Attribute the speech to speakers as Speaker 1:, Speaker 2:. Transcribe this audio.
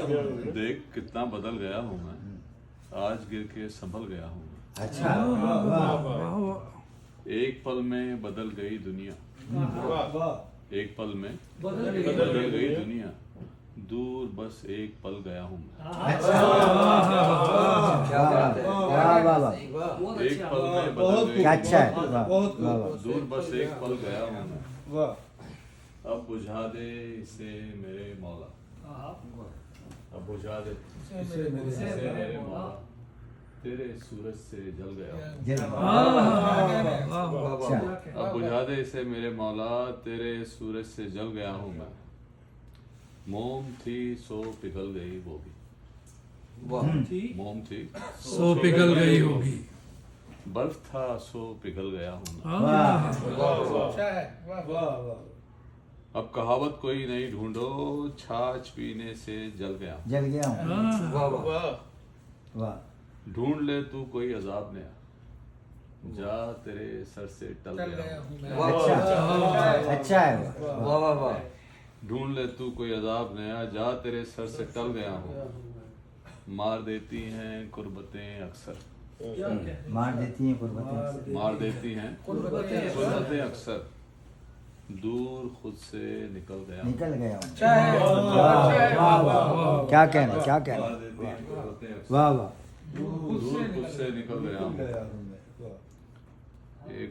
Speaker 1: देख कितना बदल गया हूँ मैं, आज गिर के संभल गया हूँ।
Speaker 2: अच्छा, वाह,
Speaker 1: एक पल में बदल गई दुनिया, एक पल में
Speaker 3: बदल
Speaker 1: गई दुनिया, दूर बस एक पल गया हूँ मैं।
Speaker 2: अच्छा, वाह वाह वाह,
Speaker 1: एक पल में बदल गई
Speaker 2: क्या अच्छा है,
Speaker 1: दुनिया,
Speaker 2: वाह वाह वाह,
Speaker 1: दूर बस एक पल गया हूँ मैं। अब बुझा दे इसे मेरे मौला, अब बुझा दे इसे मेरे मौला, तेरे सूरज से जल गया हूँ।
Speaker 2: अच्छा,
Speaker 1: अब बुझा दे इसे मेरे मौला, तेरे सूरज से जल गया हूँ मैं। मोम थी सो पिघल गई वो भी, मोम थी
Speaker 3: सो पिघल गई होगी।
Speaker 1: बर्फ था सो पिघल गया हूँ मैं।
Speaker 2: वाह,
Speaker 1: अब कहावत कोई नहीं ढूंढो, छाछ पीने से जल गया हूँ।
Speaker 2: जल गया हूँ, वाह,
Speaker 1: ढूंढ ले तू कोई अजाब नया, जा तेरे सर से टल गया हूँ।
Speaker 2: अच्छा, अच्छा है, वाह,
Speaker 1: ढूंढ ले तू कोई अजाब नया, जा तेरे सर से टल गया हूँ। मार देती हैं कुर्बतें अक्सर,
Speaker 2: मार देती हैं कुर्बतें,
Speaker 1: मार देती हैं कुर्बतें अक्सर, दूर खुद से निकल गया हूँ।
Speaker 2: निकल गया हूँ, वाह वाह वाह, क्या कहना, क्या
Speaker 1: मार
Speaker 2: कहना,
Speaker 1: देती हैं कुर्बतें अक्सर,
Speaker 2: वाह वाह।
Speaker 1: दूर खुद से निकल गया हूँ। एक